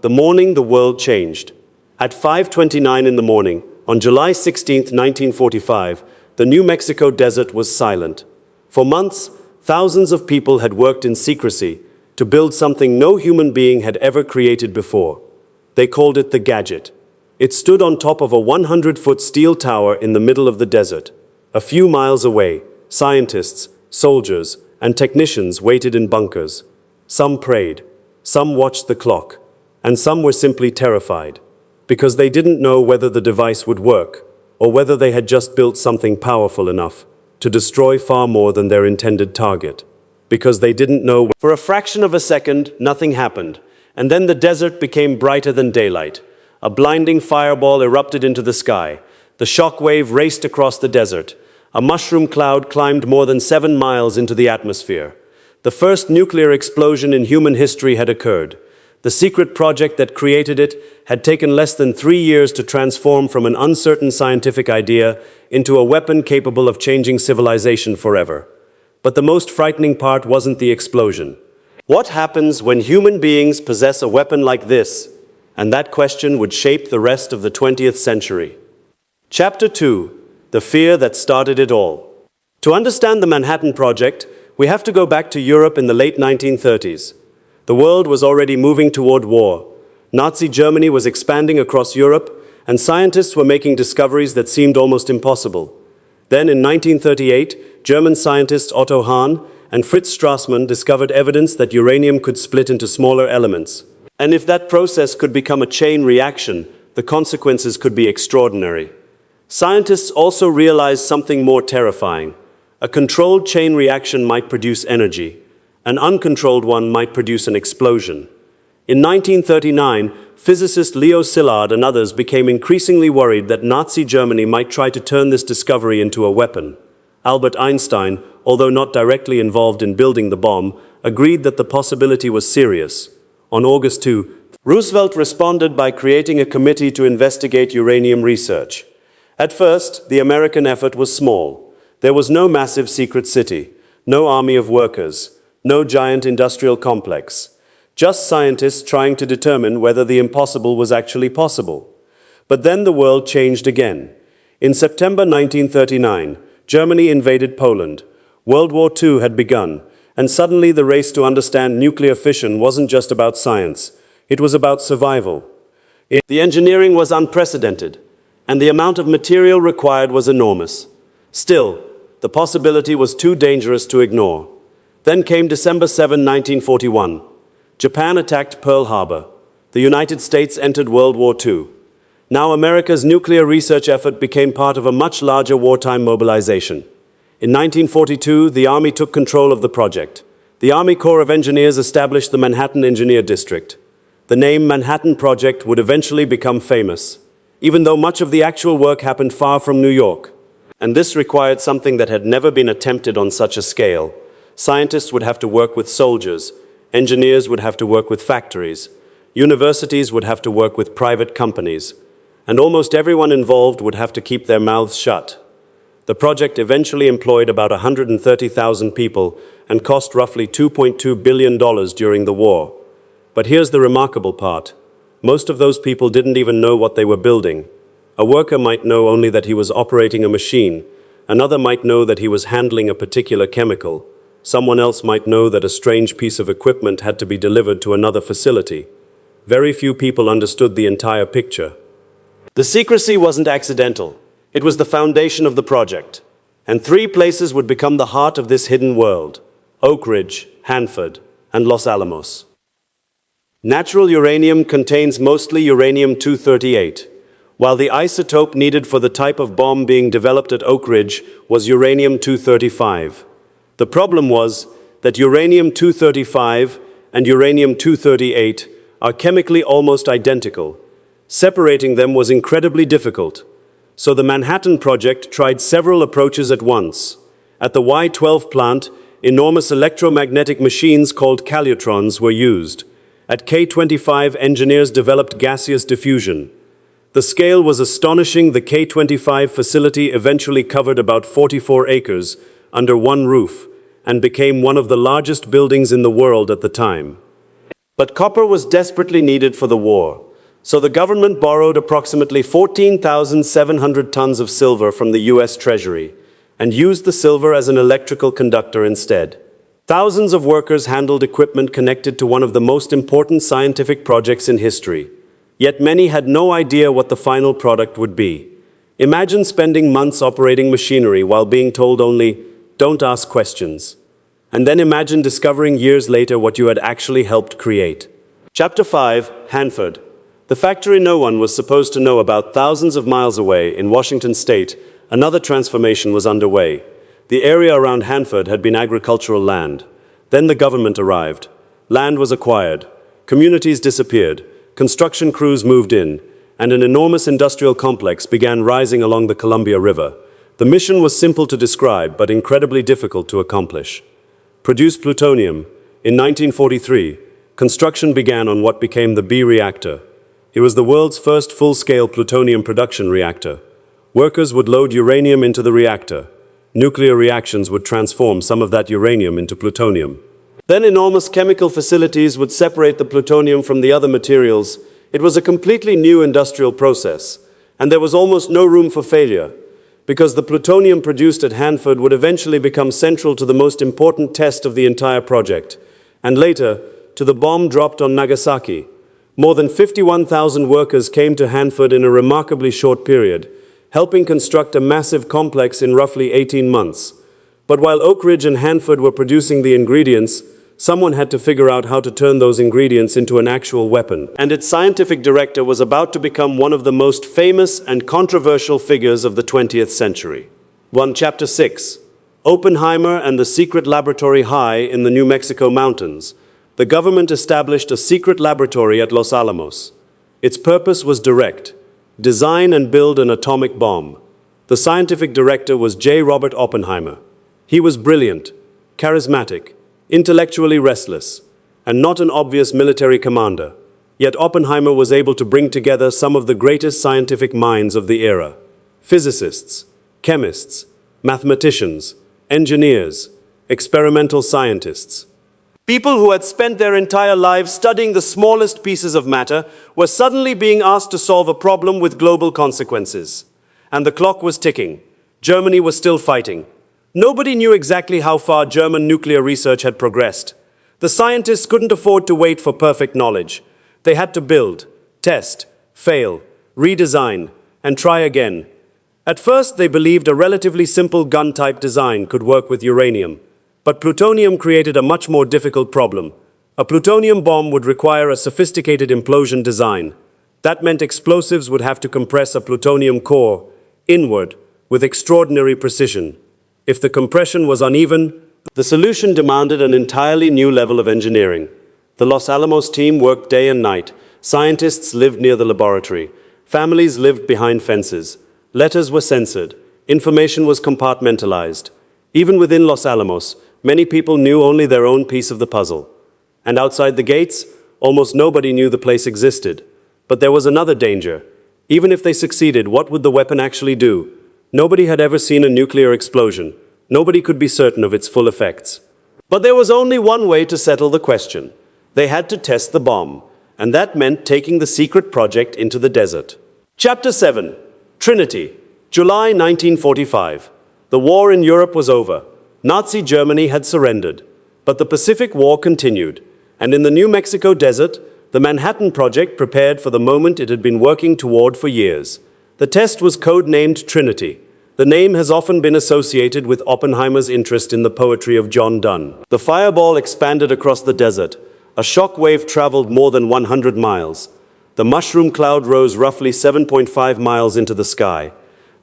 the morning the world changed. At 5:29 in the morning, on July 16, 1945, the New Mexico desert was silent. For months, thousands of people had worked in secrecy to build something no human being had ever created before. They called it the Gadget. It stood on top of a 100-foot steel tower in the middle of the desert. A few miles away, scientists, soldiers, and technicians waited in bunkers. Some prayed, some watched the clock, and some were simply terrified, because they didn't know whether the device would work, or whether they had just built something powerful enough to destroy far more than their intended target. Because they didn't know. For a fraction of a second, nothing happened, and then the desert became brighter than daylight. A blinding fireball erupted into the sky. The shock wave raced across the desert. A mushroom cloud climbed more than 7 miles into the atmosphere. The first nuclear explosion in human history had occurred. The secret project that created it had taken less than 3 years to transform from an uncertain scientific idea into a weapon capable of changing civilization forever. But the most frightening part wasn't the explosion. What happens when human beings possess a weapon like this? And that question would shape the rest of the 20th century. Chapter 2. The fear that started it all. To understand the Manhattan Project, we have to go back to Europe in the late 1930s. The world was already moving toward war. Nazi Germany was expanding across Europe, and scientists were making discoveries that seemed almost impossible. Then in 1938, German scientists Otto Hahn and Fritz Strassmann discovered evidence that uranium could split into smaller elements. And if that process could become a chain reaction, the consequences could be extraordinary. Scientists also realized something more terrifying. A controlled chain reaction might produce energy. An uncontrolled one might produce an explosion. In 1939, physicist Leo Szilard and others became increasingly worried that Nazi Germany might try to turn this discovery into a weapon. Albert Einstein, although not directly involved in building the bomb, agreed that the possibility was serious. On August 2, Roosevelt responded by creating a committee to investigate uranium research. At first, the American effort was small. There was no massive secret city, no army of workers, no giant industrial complex. Just scientists trying to determine whether the impossible was actually possible. But then the world changed again. In September 1939, Germany invaded Poland. World War II had begun, and suddenly the race to understand nuclear fission wasn't just about science. It was about survival. The engineering was unprecedented, and the amount of material required was enormous. Still, the possibility was too dangerous to ignore. Then came December 7, 1941. Japan attacked Pearl Harbor. The United States entered World War II. Now America's nuclear research effort became part of a much larger wartime mobilization. In 1942, the Army took control of the project. The Army Corps of Engineers established the Manhattan Engineer District. The name Manhattan Project would eventually become famous, even though much of the actual work happened far from New York. And this required something that had never been attempted on such a scale. Scientists would have to work with soldiers. Engineers would have to work with factories. Universities would have to work with private companies. And almost everyone involved would have to keep their mouths shut. The project eventually employed about 130,000 people and cost roughly $2.2 billion during the war. But here's the remarkable part. Most of those people didn't even know what they were building. A worker might know only that he was operating a machine. Another might know that he was handling a particular chemical. Someone else might know that a strange piece of equipment had to be delivered to another facility. Very few people understood the entire picture. The secrecy wasn't accidental. It was the foundation of the project. And 3 places would become the heart of this hidden world: Oak Ridge, Hanford, and Los Alamos. Natural uranium contains mostly uranium-238, while the isotope needed for the type of bomb being developed at Oak Ridge was uranium-235. The problem was that uranium-235 and uranium-238 are chemically almost identical. Separating them was incredibly difficult. So the Manhattan Project tried several approaches at once. At the Y-12 plant, enormous electromagnetic machines called calutrons were used. At K-25, engineers developed gaseous diffusion. The scale was astonishing. The K-25 facility eventually covered about 44 acres under one roof and became one of the largest buildings in the world at the time. But copper was desperately needed for the war, so the government borrowed approximately 14,700 tons of silver from the US Treasury and used the silver as an electrical conductor instead. Thousands of workers handled equipment connected to one of the most important scientific projects in history, yet many had no idea what the final product would be. Imagine spending months operating machinery while being told only, "Don't ask questions." And then imagine discovering years later what you had actually helped create. Chapter 5, Hanford. The factory no one was supposed to know about, thousands of miles away in Washington state, another transformation was underway. The area around Hanford had been agricultural land. Then the government arrived. Land was acquired. Communities disappeared. Construction crews moved in, and an enormous industrial complex began rising along the Columbia River. The mission was simple to describe, but incredibly difficult to accomplish. Produce plutonium. In 1943, construction began on what became the B reactor. It was the world's first full-scale plutonium production reactor. Workers would load uranium into the reactor. Nuclear reactions would transform some of that uranium into plutonium. Then enormous chemical facilities would separate the plutonium from the other materials. It was a completely new industrial process, and there was almost no room for failure, because the plutonium produced at Hanford would eventually become central to the most important test of the entire project, and later, to the bomb dropped on Nagasaki. More than 51,000 workers came to Hanford in a remarkably short period, helping construct a massive complex in roughly 18 months. But while Oak Ridge and Hanford were producing the ingredients, someone had to figure out how to turn those ingredients into an actual weapon. And its scientific director was about to become one of the most famous and controversial figures of the 20th century. Chapter 6. Oppenheimer and the secret laboratory high in the New Mexico mountains. The government established a secret laboratory at Los Alamos. Its purpose was direct: design and build an atomic bomb. The scientific director was J. Robert Oppenheimer. He was brilliant, charismatic, intellectually restless, and not an obvious military commander. Yet Oppenheimer was able to bring together some of the greatest scientific minds of the era: physicists, chemists, mathematicians, engineers, experimental scientists. People who had spent their entire lives studying the smallest pieces of matter were suddenly being asked to solve a problem with global consequences. And the clock was ticking. Germany was still fighting. Nobody knew exactly how far German nuclear research had progressed. The scientists couldn't afford to wait for perfect knowledge. They had to build, test, fail, redesign, and try again. At first, they believed a relatively simple gun-type design could work with uranium. But plutonium created a much more difficult problem. A plutonium bomb would require a sophisticated implosion design. That meant explosives would have to compress a plutonium core inward with extraordinary precision. If the compression was uneven, the solution demanded an entirely new level of engineering. The Los Alamos team worked day and night. Scientists lived near the laboratory. Families lived behind fences. Letters were censored. Information was compartmentalized. Even within Los Alamos, many people knew only their own piece of the puzzle. And outside the gates, almost nobody knew the place existed. But there was another danger. Even if they succeeded, what would the weapon actually do? Nobody had ever seen a nuclear explosion. Nobody could be certain of its full effects. But there was only one way to settle the question. They had to test the bomb, and that meant taking the secret project into the desert. Chapter 7. Trinity. July 1945. The war in Europe was over. Nazi Germany had surrendered. But the Pacific War continued, and in the New Mexico desert, the Manhattan Project prepared for the moment it had been working toward for years. The test was code-named Trinity. The name has often been associated with Oppenheimer's interest in the poetry of John Donne. The fireball expanded across the desert. A shock wave traveled more than 100 miles. The mushroom cloud rose roughly 7.5 miles into the sky.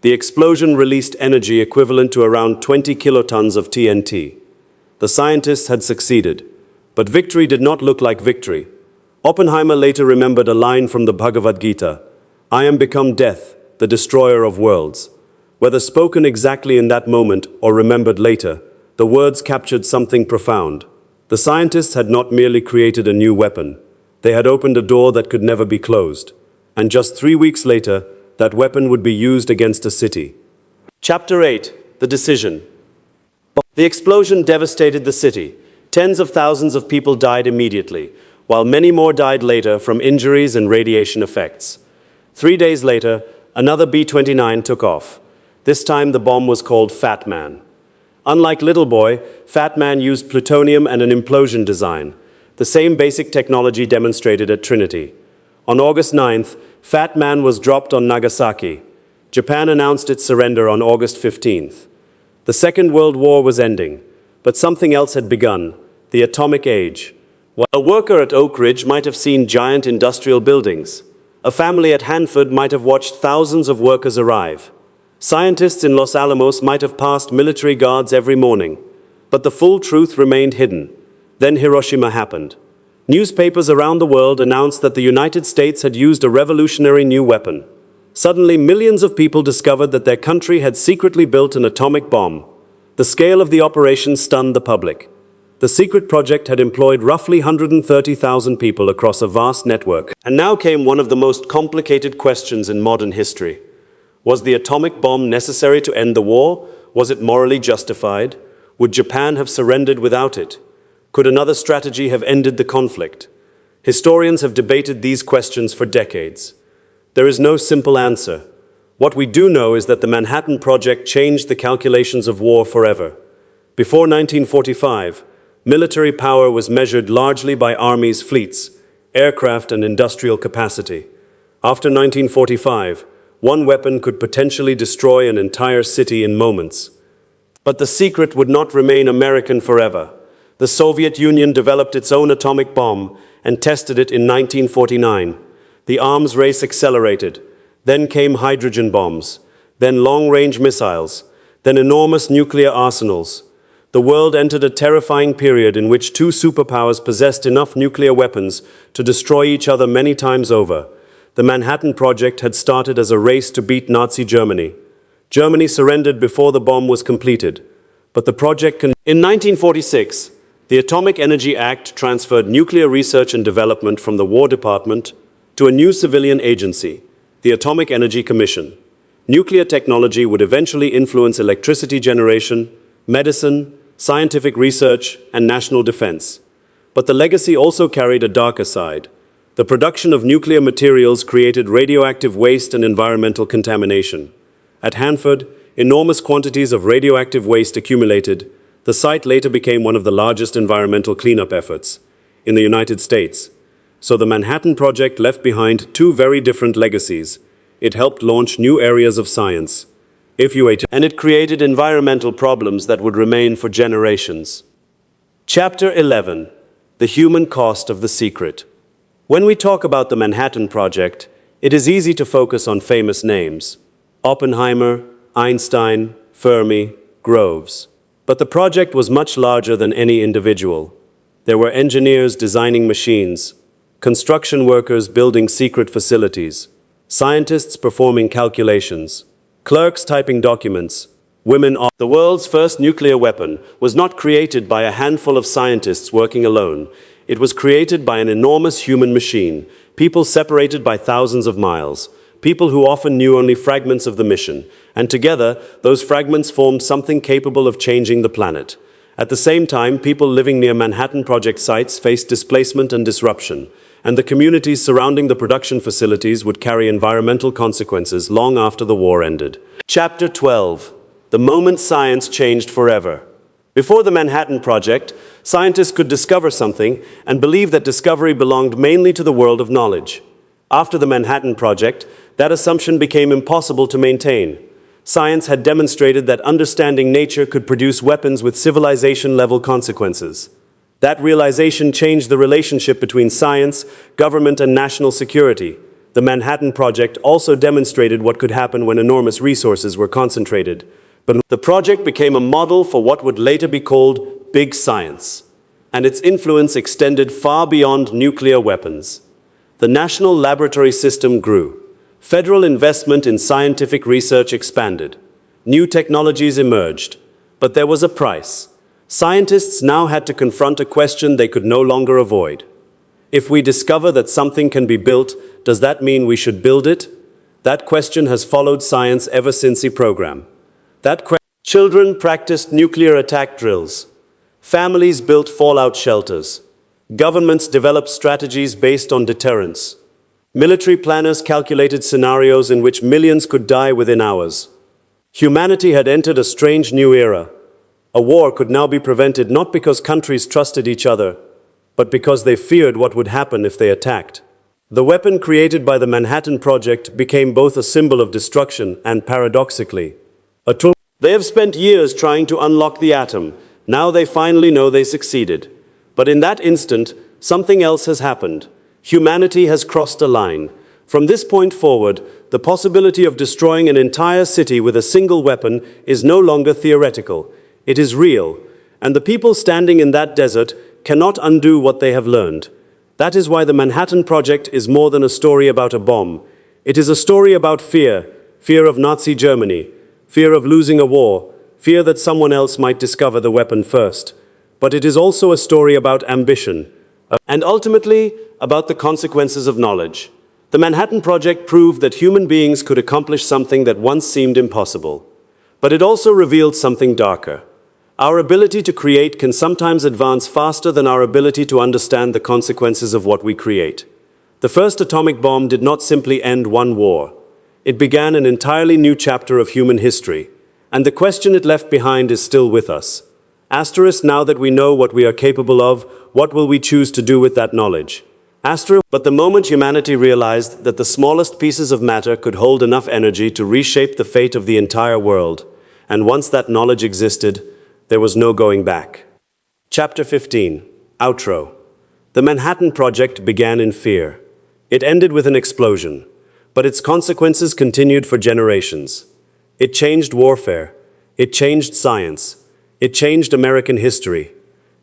The explosion released energy equivalent to around 20 kilotons of TNT. The scientists had succeeded, but victory did not look like victory. Oppenheimer later remembered a line from the Bhagavad Gita: "I am become death, the destroyer of worlds." Whether spoken exactly in that moment or remembered later, the words captured something profound. The scientists had not merely created a new weapon. They had opened a door that could never be closed. And just 3 weeks later, that weapon would be used against a city. Chapter 8. The Decision. The explosion devastated the city. Tens of thousands of people died immediately. while many more died later from injuries and radiation effects. 3 days later, another B-29 took off. This time the bomb was called Fat Man. Unlike Little Boy, Fat Man used plutonium and an implosion design, the same basic technology demonstrated at Trinity. On August 9th, Fat Man was dropped on Nagasaki. Japan announced its surrender on August 15th. The Second World War was ending, but something else had begun, the atomic age. While a worker at Oak Ridge might have seen giant industrial buildings, a family at Hanford might have watched thousands of workers arrive. Scientists in Los Alamos might have passed military guards every morning, but the full truth remained hidden. Then Hiroshima happened. Newspapers around the world announced that the United States had used a revolutionary new weapon. Suddenly, millions of people discovered that their country had secretly built an atomic bomb. The scale of the operation stunned the public. The secret project had employed roughly 130,000 people across a vast network. And now came one of the most complicated questions in modern history. Was the atomic bomb necessary to end the war? Was it morally justified? Would Japan have surrendered without it? Could another strategy have ended the conflict? Historians have debated these questions for decades. There is no simple answer. What we do know is that the Manhattan Project changed the calculations of war forever. Before 1945, military power was measured largely by armies' fleets, aircraft, and industrial capacity. After 1945, one weapon could potentially destroy an entire city in moments. But the secret would not remain American forever. The Soviet Union developed its own atomic bomb and tested it in 1949. The arms race accelerated. Then came hydrogen bombs, then long-range missiles, then enormous nuclear arsenals. The world entered a terrifying period in which two superpowers possessed enough nuclear weapons to destroy each other many times over. The Manhattan Project had started as a race to beat Nazi Germany. Germany surrendered before the bomb was completed. But the project In 1946, the Atomic Energy Act transferred nuclear research and development from the War Department to a new civilian agency, the Atomic Energy Commission. Nuclear technology would eventually influence electricity generation, medicine, scientific research, and national defense. But the legacy also carried a darker side. The production of nuclear materials created radioactive waste and environmental contamination. At Hanford, enormous quantities of radioactive waste accumulated. The site later became one of the largest environmental cleanup efforts in the United States. So the Manhattan Project left behind two very different legacies. It helped launch new areas of science, and it created environmental problems that would remain for generations. Chapter 11. The Human Cost of the Secret. When we talk about the Manhattan Project, it is easy to focus on famous names: Oppenheimer, Einstein, Fermi, Groves. But the project was much larger than any individual. There were engineers designing machines, construction workers building secret facilities, scientists performing calculations, clerks typing documents, women. The world's first nuclear weapon was not created by a handful of scientists working alone. It was created by an enormous human machine, people separated by thousands of miles, people who often knew only fragments of the mission, and together, those fragments formed something capable of changing the planet. At the same time, people living near Manhattan Project sites faced displacement and disruption, and the communities surrounding the production facilities would carry environmental consequences long after the war ended. Chapter 12. The moment science changed forever. Before the Manhattan Project, scientists could discover something and believe that discovery belonged mainly to the world of knowledge. After the Manhattan Project, that assumption became impossible to maintain. Science had demonstrated that understanding nature could produce weapons with civilization-level consequences. That realization changed the relationship between science, government, and national security. The Manhattan Project also demonstrated what could happen when enormous resources were concentrated. But the project became a model for what would later be called big science, and its influence extended far beyond nuclear weapons. The national laboratory system grew. Federal investment in scientific research expanded. New technologies emerged. But there was a price. Scientists now had to confront a question they could no longer avoid. If we discover that something can be built, does that mean we should build it? That question has followed science ever since the program. Children practiced nuclear attack drills. Families built fallout shelters. Governments developed strategies based on deterrence. Military planners calculated scenarios in which millions could die within hours. Humanity had entered a strange new era. A war could now be prevented not because countries trusted each other, but because they feared what would happen if they attacked. The weapon created by the Manhattan Project became both a symbol of destruction and, paradoxically, a tool. They have spent years trying to unlock the atom. Now they finally know they succeeded. But in that instant, something else has happened. Humanity has crossed a line. From this point forward, the possibility of destroying an entire city with a single weapon is no longer theoretical. It is real, and the people standing in that desert cannot undo what they have learned. That is why the Manhattan Project is more than a story about a bomb. It is a story about fear, fear of Nazi Germany, fear of losing a war, fear that someone else might discover the weapon first. But it is also a story about ambition, and ultimately about the consequences of knowledge. The Manhattan Project proved that human beings could accomplish something that once seemed impossible. But it also revealed something darker. Our ability to create can sometimes advance faster than our ability to understand the consequences of what we create. The first atomic bomb did not simply end one war. It began an entirely new chapter of human history, and the question it left behind is still with us. Asterisk, now that we know what we are capable of, what will we choose to do with that knowledge? Asterisk, but the moment humanity realized that the smallest pieces of matter could hold enough energy to reshape the fate of the entire world, and once that knowledge existed, there was no going back. Chapter 15. Outro. The Manhattan Project began in fear. It ended with an explosion, but its consequences continued for generations. It changed warfare. It changed science. It changed American history.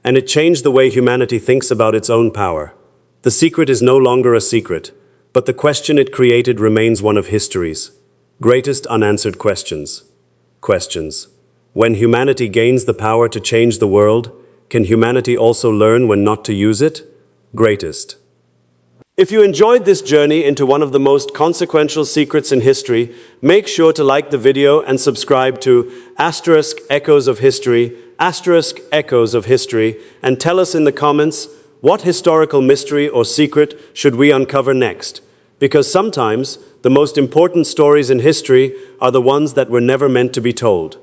And it changed the way humanity thinks about its own power. The secret is no longer a secret, but the question it created remains one of history's greatest unanswered questions. Questions. When humanity gains the power to change the world, can humanity also learn when not to use it? Greatest. If you enjoyed this journey into one of the most consequential secrets in history, make sure to like the video and subscribe to *Echoes of History, *Echoes of History, and tell us in the comments what historical mystery or secret should we uncover next. Because sometimes the most important stories in history are the ones that were never meant to be told.